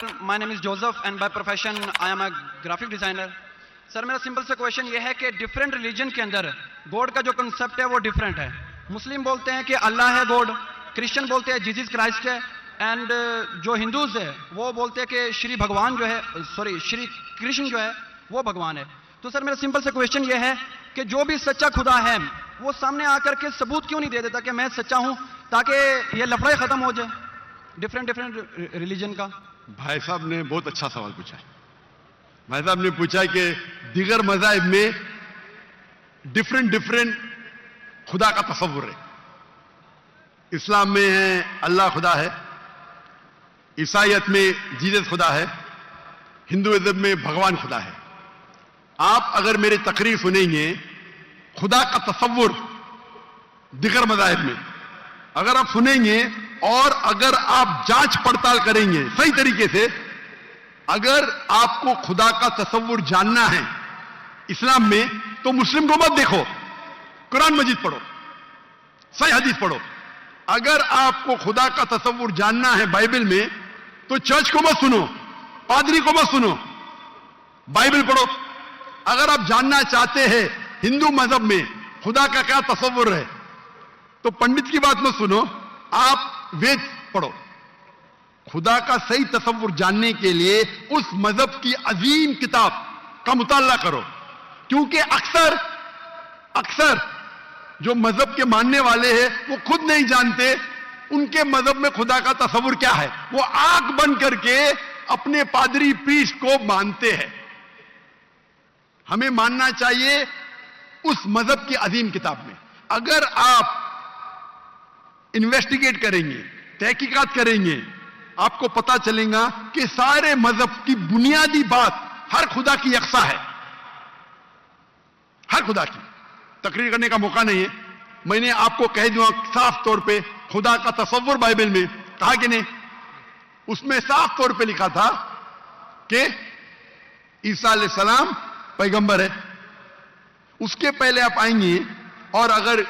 My name is Joseph and by profession I am a graphic designer. سر میرا simple سے question یہ ہے کہ ڈفرینٹ ریلیجن کے اندر گوڈ کا جو کنسپٹ ہے وہ ڈفرینٹ ہے. مسلم بولتے ہیں کہ اللہ ہے گوڈ, کرسچن بولتے ہیں جیزس کرائسٹ ہے, اینڈ جو ہندوز ہے وہ بولتے ہیں کہ شری بھگوان جو ہے شری کرشن جو ہے وہ بھگوان ہے. تو سر میرا سمپل سے کویشچن یہ ہے کہ جو بھی سچا خدا ہے وہ سامنے آ کر کے ثبوت کیوں نہیں دے دیتا کہ میں سچا ہوں, تاکہ یہ لفڑے ختم ہو جائے ڈفرینٹ ریلیجن کا. بھائی صاحب نے بہت اچھا سوال پوچھا ہے. بھائی صاحب نے پوچھا کہ دیگر مذاہب میں ڈفرینٹ خدا کا تصور ہے. اسلام میں ہے اللہ خدا ہے, عیسائیت میں جیزس خدا ہے, ہندوازم میں بھگوان خدا ہے. آپ اگر میری تقریر سنیں گے خدا کا تصور دیگر مذاہب میں اگر آپ سنیں گے اور اگر آپ جانچ پڑتال کریں گے صحیح طریقے سے, اگر آپ کو خدا کا تصور جاننا ہے اسلام میں تو مسلم کو مت دیکھو, قرآن مجید پڑھو, صحیح حدیث پڑھو. اگر آپ کو خدا کا تصور جاننا ہے بائبل میں تو چرچ کو مت سنو, پادری کو مت سنو, بائبل پڑھو. اگر آپ جاننا چاہتے ہیں ہندو مذہب میں خدا کا کیا تصور ہے تو پنڈت کی بات مت سنو, آپ وید پڑھو. خدا کا صحیح تصور جاننے کے لیے اس مذہب کی عظیم کتاب کا مطالعہ کرو, کیونکہ اکثر جو مذہب کے ماننے والے ہیں وہ خود نہیں جانتے ان کے مذہب میں خدا کا تصور کیا ہے. وہ آنکھ بند کر کے اپنے پادری پریسٹ کو مانتے ہیں. ہمیں ماننا چاہیے اس مذہب کی عظیم کتاب میں. اگر آپ انویسٹیگیٹ کریں گے, تحقیقات کریں گے, آپ کو پتا چلے گا کہ سارے مذہب کی بنیادی بات ہر خدا کی یکساں ہے. ہر خدا کی تقریر کرنے کا موقع نہیں ہے, میں نے آپ کو کہہ دوں صاف طور پہ خدا کا تصور بائبل میں کہا کہ نہیں, اس میں صاف طور پہ لکھا تھا کہ عیسیٰ علیہ السلام پیغمبر ہے. اس کے پہلے آپ آئیں گے اور اگر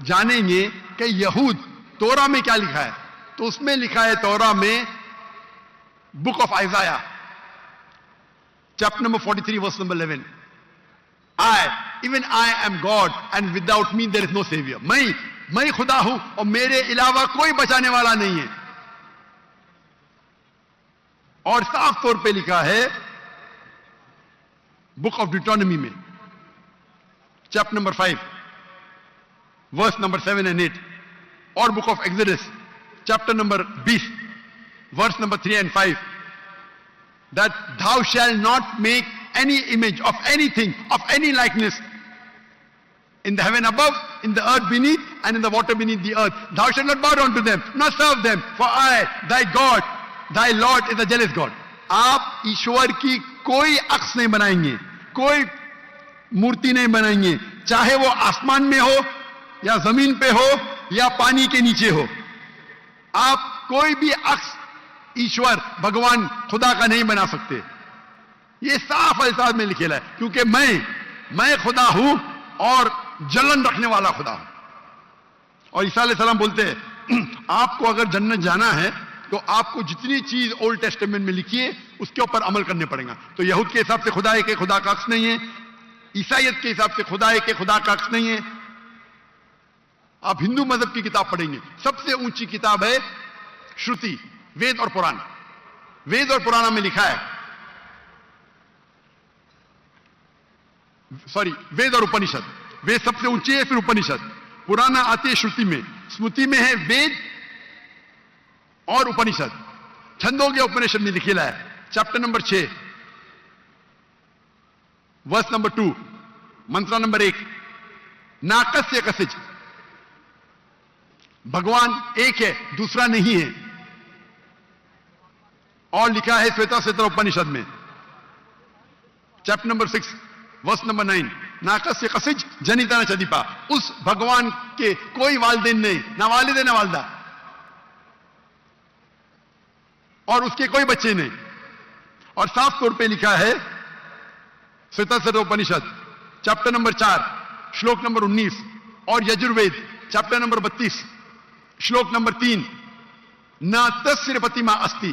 جانیں گے کہ یہود تورا میں کیا لکھا ہے تو اس میں لکھا ہے تورا میں book of Isaiah chapter number 43 verse number 11, even I am God and without me there is no savior. میں خدا ہوں اور میرے علاوہ کوئی بچانے والا نہیں ہے. اور صاف طور پہ لکھا ہے بک آف ڈیوٹرانومی میں chapter number 5 verse number 7 and 8, اور book of Exodus chapter number 20 verse number 3 and 5, that thou shalt not make any image of anything of any likeness in the heaven above, in the earth beneath, and in the water beneath the earth. Thou shalt not bow down to them, nor serve them, for I, thy God, thy Lord is a jealous God. آپ ایشور کی کوئی عکس نہیں بنائیں گے, کوئی مورتی نہیں بنائیں گے, چاہے وہ آسمان میں ہو یا زمین پہ ہو یا پانی کے نیچے ہو. آپ کوئی بھی عکس ایشور بھگوان خدا کا نہیں بنا سکتے. یہ صاف الفاظ میں لکھا ہے, کیونکہ میں خدا ہوں اور جلن رکھنے والا خدا ہوں. اور عیسیٰ علیہ السلام بولتے ہیں آپ کو اگر جنت جانا ہے تو آپ کو جتنی چیز اولڈ ٹیسٹمنٹ میں لکھی ہے اس کے اوپر عمل کرنے پڑے گا. تو یہود کے حساب سے خدا ہے کہ خدا کا عکس نہیں ہے, عیسائیت کے حساب سے خدا ہے کہ خدا کا عکس نہیں ہے. آپ ہندو مذہب کی کتاب پڑھیں گے, سب سے اونچی کتاب ہے شروتی, وید اور پران. وید اور پرانا میں لکھا ہے, وید اور اپنشد. وید سب سے اونچی ہے, پھر اپنشد. پرانا آتی ہے شروتی میں, اسمرتی میں ہے وید اور اپنشد. چھندوگیہ اپنشد میں لکھا ہے chapter number 6 verse number 2 mantra number 1, ناکسیہ کسج, بھگوان ایک ہے دوسرا نہیں ہے. اور لکھا ہے سویتا سوتر اپنشد میں چیپٹر نمبر 6 ورس نمبر 9, ناکسیہ کسج جنیتا نہ چدیپا. اس بھگوان کے کوئی والدین نہیں, نہ والد ہے نہ والدہ, اور اس کے کوئی بچے نہیں. اور صاف طور پہ لکھا ہے سویتا سوتر اپنشد چیپٹر نمبر 4 شلوک نمبر 19, اور یجروید چیپٹر نمبر 32 شلوک نمبر 3, نہ تسر پتیما استی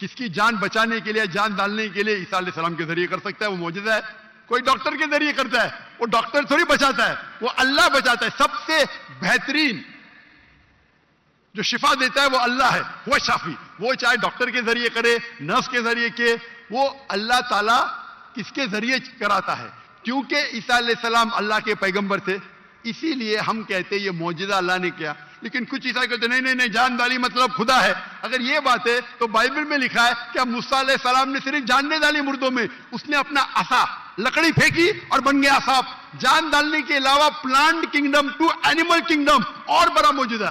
کس کی جان بچانے کے لیے جان ڈالنے کے لیے عیسیٰ علیہ السلام کے ذریعے کر سکتا ہے، وہ معجزہ ہے. کوئی ڈاکٹر کے ذریعے کرتا ہے، وہ ڈاکٹر تھوڑی بچاتا ہے، وہ اللہ بچاتا ہے. سب سے بہترین جو شفا دیتا ہے وہ اللہ ہے، وہ شافی. وہ چاہے ڈاکٹر کے ذریعے کرے، نرس کے ذریعے کے، وہ اللہ تعالیٰ کس کے ذریعے کراتا ہے. کیونکہ عیسیٰ علیہ السلام اللہ کے پیغمبر تھے، اسی لیے ہم کہتے ہیں یہ معجزہ اللہ نے کیا. لیکن کچھ عیسائی کہتے ہیں نہیں جان ڈالی مطلب خدا ہے. اگر یہ بات ہے تو بائبل میں لکھا ہے کہ موسیٰ علیہ السلام نے صرف جان نہیں ڈالی مردوں میں، اس نے اپنا عصا لکڑی پھینکی اور بن گیا سانپ. جان ڈالنے کے علاوہ plant kingdom to animal kingdom اور بڑا معجزہ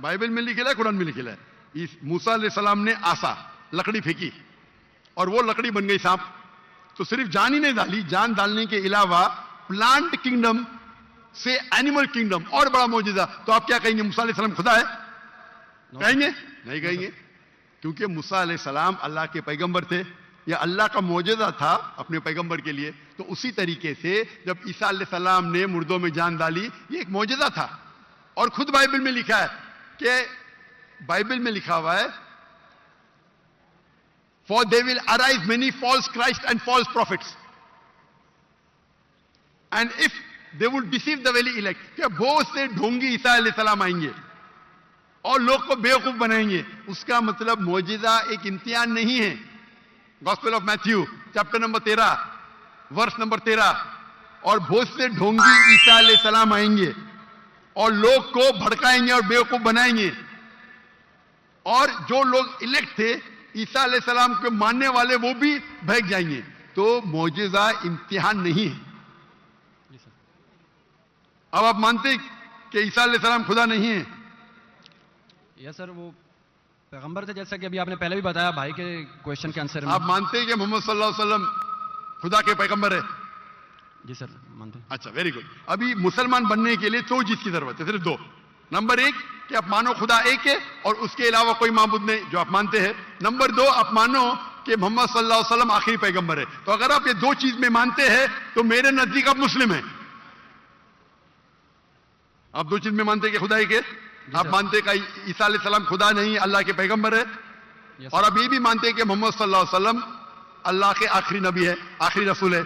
بائبل میں لکھا ہے، قرآن میں لکھا ہے. موسیٰ علیہ السلام نے عصا لکڑی پھینکی اور وہ لکڑی بن گئی سانپ. تو صرف جان ہی نہیں ڈالی، جان ڈالنے کے علاوہ پلانٹ کنگڈم سے اینیمل کنگڈم اور بڑا معجزہ. تو آپ کیا کہیں گے موسیٰ علیہ السلام خدا ہے؟ کہیں گے؟ نہیں کہیں گے، کیونکہ موسیٰ علیہ السلام اللہ کے پیغمبر تھے، یہ اللہ کا معجزہ تھا اپنے پیغمبر کے لیے. تو اسی طریقے سے جب عیسیٰ علیہ السلام نے مردوں میں جان ڈالی، یہ ایک معجزہ تھا. اور خود بائبل میں لکھا ہے کہ بائبل میں لکھا ہوا ہے For they will arise many false Christ and false prophets. And if they would deceive the very elect, کہ بہت سے ڈھونگی عیسیٰ علیہ السلام آئیں گے اور لوگ کو بیوقوف بنائیں گے. اس کا مطلب معجزہ ایک امتحان نہیں ہے. Gospel of Matthew chapter number 13 verse number 13. اور بہت سے ڈھونگی عیسیٰ علیہ السلام آئیں گے اور لوگ کو بھڑکائیں گے اور بیوقوف بنائیں گے. اور جو لوگ الیکٹ تھے عیسیٰ علیہ السلام کو ماننے والے وہ بھی بہک جائیں گے. تو معجزہ امتحان نہیں ہے. اب آپ مانتے کہ عیسیٰ علیہ السلام خدا نہیں ہے؟ یس سر، وہ پیغمبر تھے جیسا کہ ابھی آپ نے پہلے بھی بتایا بھائی کے کوشچن کے آنسر میں. آپ مانتے ہیں کہ محمد صلی اللہ علیہ وسلم خدا کے پیغمبر ہے؟ جی سر مانتے ہیں. اچھا، ویری گڈ. ابھی مسلمان بننے کے لیے 2 چیز کی ضرورت ہے، صرف 2. نمبر 1 کہ آپ مانو خدا ایک ہے اور اس کے علاوہ کوئی معبود نہیں جو آپ مانتے ہیں. نمبر 2 آپ مانو کہ محمد صلی اللہ علیہ وسلم آخری پیغمبر ہے. تو اگر آپ یہ 2 چیز میں مانتے ہیں تو میرے نزدیک آپ مسلم ہیں. آپ 2 چیز میں مانتے ہیں کہ خدا ایک ہے، آپ مانتے ہیں کہ عیسیٰ علیہ السلام خدا نہیں اللہ کے پیغمبر ہے، اور آپ یہ بھی مانتے ہیں کہ محمد صلی اللہ علیہ وسلم اللہ کے آخری نبی ہے، آخری رسول ہے.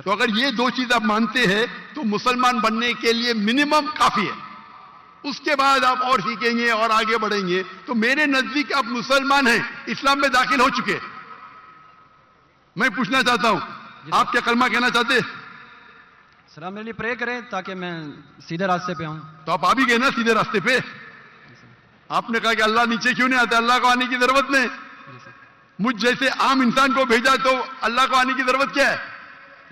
تو اگر یہ 2 چیز آپ مانتے ہیں تو مسلمان بننے کے لیے منیمم کافی ہے. اس کے بعد آپ اور سیکھیں گے اور آگے بڑھیں گے. تو میرے نزدیک آپ مسلمان ہیں، اسلام میں داخل ہو چکے. میں پوچھنا چاہتا ہوں آپ کیا کلمہ کہنا چاہتے؟ سر آپ میرے لیے پرے کریں تاکہ میں سیدھے راستے پہ آؤں. تو آپ بھی گئے نا سیدھے راستے پہ. آپ نے کہا کہ اللہ نیچے کیوں نہیں آتا؟ اللہ کو آنے کی ضرورت نہیں. مجھ جیسے عام انسان کو بھیجا تو اللہ کو آنے کی ضرورت کیا ہے؟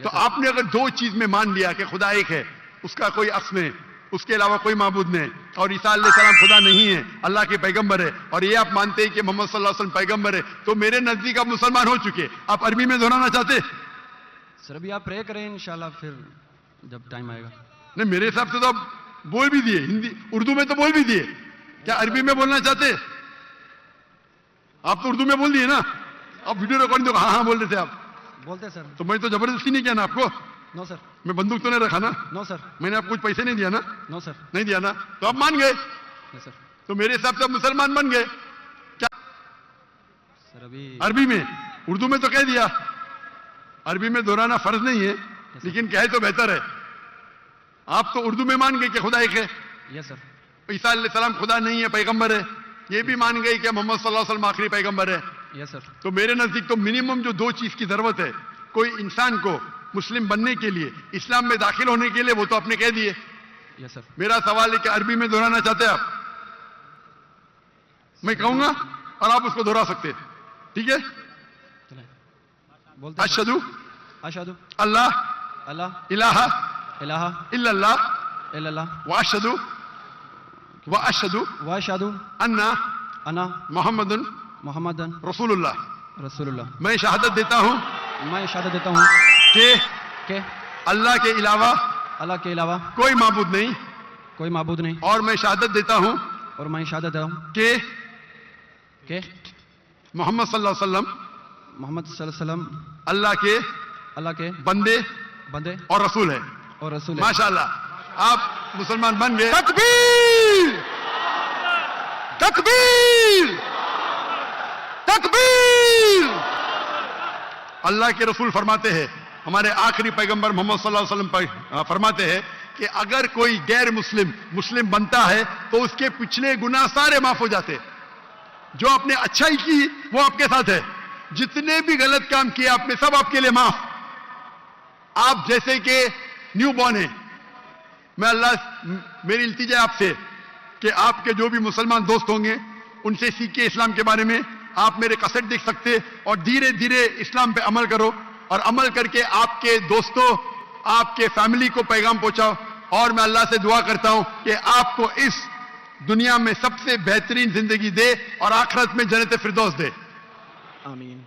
تو آپ نے اگر 2 چیز میں مان لیا کہ خدا ایک ہے، اس کا کوئی عکس نہیں، اس کے علاوہ کوئی معبود نہیں، اور عیسیٰ علیہ السلام خدا نہیں ہے، اللہ کے پیغمبر ہے، اور یہ آپ مانتے ہیں کہ محمد صلی اللہ علیہ وسلم پیغمبر ہے، تو میرے نزدیک آپ مسلمان ہو چکے. آپ عربی میں دہرانا چاہتے؟ سر ابھی آپ پرے کریں انشاءاللہ پھر جب ٹائم آئے گا. نہیں، میرے حساب سے تو آپ بول بھی دیے، ہندی اردو میں تو بول بھی دیے. کیا عربی میں بولنا چاہتے؟ آپ تو اردو میں بول دیے نا. آپ ویڈیو ریکارڈنگ تو ہاں بول رہے تھے آپ. بولتے سر. تو میں تو زبردستی نہیں کیا نا آپ کو. نو سر. میں بندوق تو نہیں رکھا نا. نو سر. میں نے آپ کو کچھ پیسے نہیں دیا نا. نو سر. نہیں دیا نا. تو آپ مان گئے. سر تو میرے حساب سے آپ مسلمان بن گئے. کیا سر ابھی عربی میں؟ اردو میں تو کہہ دیا. عربی میں دہرانا فرض نہیں ہے لیکن کہے تو بہتر ہے. آپ تو اردو میں مان گئے کہ خدا ایک ہے. یس سر. عیسیٰ علیہ السلام خدا نہیں ہے، پیغمبر ہے. یہ بھی مان گئی کہ محمد صلی اللہ علیہ وسلم آخری پیغمبر ہے. یس سر. تو میرے نزدیک تو منیمم جو 2 چیز کی ضرورت ہے کوئی انسان کو مسلم بننے کے لیے، اسلام میں داخل ہونے کے لیے، وہ تو آپ نے کہہ دیے. یس سر. میرا سوال ہے کہ عربی میں دہرانا چاہتے ہیں آپ؟ میں کہوں گا اور آپ اس کو دہرا سکتے. ٹھیک ہے. بولتے اشہدو اشہدو اللہ اللہ الہ الہ الا اللہ الا اللہ واشہدو واشہدو انا انا محمد محمد رسول اللہ. رسول اللہ. میں شہادت دیتا ہوں میں شہادت دیتا ہوں کہ اللہ کے علاوہ اللہ کے علاوہ کوئی معبود نہیں، کوئی معبود نہیں، اور میں شہادت دیتا ہوں اور میں شہادت دیتا ہوں کہ محمد صلی اللہ علیہ وسلم محمد صلی اللہ علیہ وسلم اللہ کے بندے اور رسول ہے. اور رسول ہے. ماشاءاللہ آپ مسلمان بن گئے. تکبیر تکبیر تکبیر. اللہ کے رسول فرماتے ہیں, ہمارے آخری پیغمبر محمد صلی اللہ علیہ وسلم فرماتے ہیں کہ اگر کوئی غیر مسلم بنتا ہے تو اس کے پچھلے گناہ سارے معاف ہو جاتے. جو آپ نے اچھائی کی وہ آپ کے ساتھ ہے, جتنے بھی غلط کام کیے آپ نے سب آپ کے لیے معاف. آپ جیسے کہ نیو بورن ہیں, میں میری التجا ہے آپ سے کہ آپ کے جو بھی مسلمان دوست ہوں گے ان سے سیکھیں اسلام کے بارے میں. آپ میرے کیسٹ دیکھ سکتے اور دھیرے دھیرے اسلام پہ عمل کرو, اور عمل کر کے آپ کے دوستوں, آپ کے فیملی کو پیغام پہنچاؤ. اور میں اللہ سے دعا کرتا ہوں کہ آپ کو اس دنیا میں سب سے بہترین زندگی دے اور آخرت میں جنت فردوس دے. آمین.